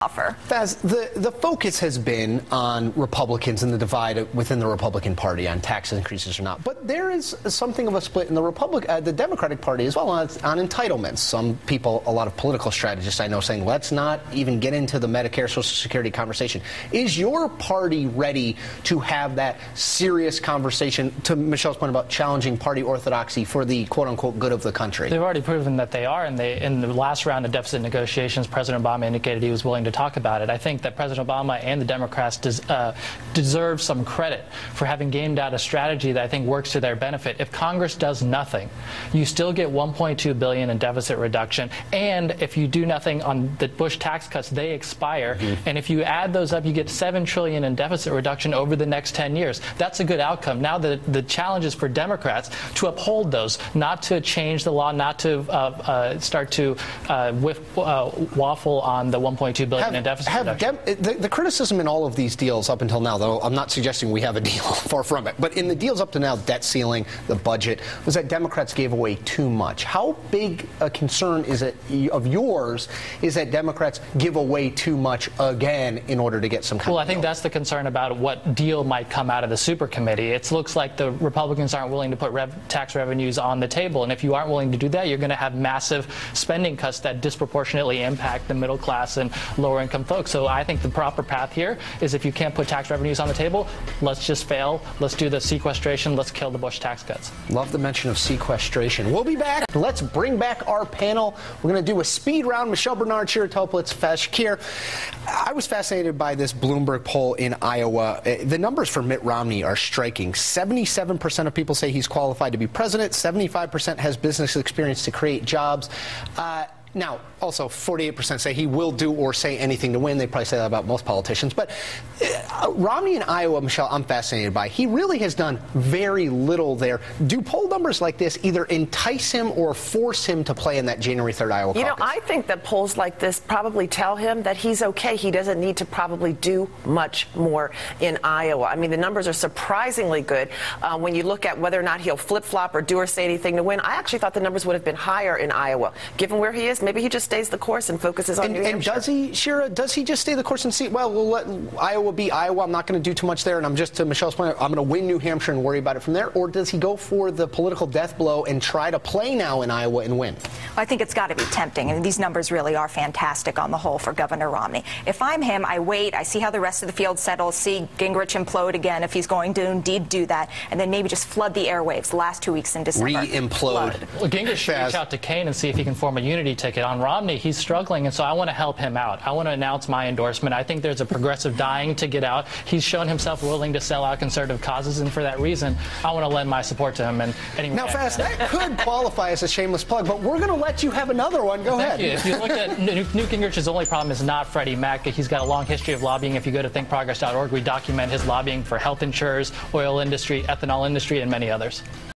offer. Faiz, the focus has been on Republicans and the divide within the Republican Party on tax increases or not. But there is something of a split in the Democratic Party as well on entitlements. Some people, a lot of political strategists I know, saying let's not even get into the Medicare, Social Security conversation. Is your party ready to have that serious conversation, to Michelle's point about challenging party orthodoxy for the quote-unquote good of the country? They've already proven that they are, and in the last round of deficit negotiations, President Obama indicated he was willing to talk about it. I think that President Obama and the Democrats deserve some credit for having gamed out a strategy that I think works to their benefit. If Congress does nothing, you still get $1.2 billion in deficit reduction, and if you do nothing on the Bush tax cuts, they expire. And if you add those up, you get $7 trillion in deficit reduction over the next 10 years. That's a good outcome. Now the challenge is for Democrats to uphold those, not to change the law, not to start to waffle on the $1.2 billion in deficit reduction. The criticism in all of these deals up until now, though I'm not suggesting we have a deal, far from it, but in the deals up to now, debt ceiling, the budget, was that Democrats gave away too much. How big a concern is it of yours is that Democrats give away too much again in order to get some kind of deal? I think that's the concern about what deal might come out of the super committee. It looks like the Republicans aren't willing to put tax revenues on the table, and if you aren't willing to do that, you're going to have massive spending cuts that disproportionately impact the middle class and lower income folks. So I think the proper path here is, if you can't put tax revenues on the table, let's just fail. Let's do the sequestration. Let's kill the Bush tax cuts. Love the mention of sequestration. We'll be back. Let's bring back our panel. We're going to do a speed round. Michelle Bernard, Shira Toplitz, Faiz Shakir. I was fascinated by this Bloomberg poll in Iowa. The numbers for Mitt Romney are striking. 77% of people say he's qualified to be president. 75% has business experience to create jobs. Now, also, 48% say he will do or say anything to win. They probably say that about most politicians. But Romney in Iowa, Michelle, I'm fascinated by. He really has done very little there. Do poll numbers like this either entice him or force him to play in that January 3rd Iowa caucus? You know, I think that polls like this probably tell him that he's okay. He doesn't need to probably do much more in Iowa. I mean, the numbers are surprisingly good. When you look at whether or not he'll flip-flop or do or say anything to win, I actually thought the numbers would have been higher in Iowa. Given where he is, maybe he just stays the course and focuses on New Hampshire. And does he, Shira, does he just stay the course and see, well, we'll let Iowa be Iowa, I'm not going to do too much there, and I'm just, to Michelle's point, I'm going to win New Hampshire and worry about it from there? Or does he go for the political death blow and try to play now in Iowa and win? I think it's got to be tempting, and these numbers really are fantastic on the whole for Governor Romney. If I'm him, I wait, I see how the rest of the field settles, see Gingrich implode again if he's going to indeed do that, and then maybe just flood the airwaves the last 2 weeks in December. Re-implode. Well, Gingrich should reach out to Kaine and see if he can form a unity ticket. On Romney, he's struggling, and so I want to help him out. I want to announce my endorsement. I think there's a progressive dying to get out. He's shown himself willing to sell out conservative causes, and for that reason, I want to lend my support to him. And anyway, now, Faiz, that could qualify as a shameless plug, but we're going to let you have another one. Go ahead. Thank you. If you look at Newt Gingrich's only problem is not Freddie Mac. He's got a long history of lobbying. If you go to thinkprogress.org, we document his lobbying for health insurers, oil industry, ethanol industry, and many others.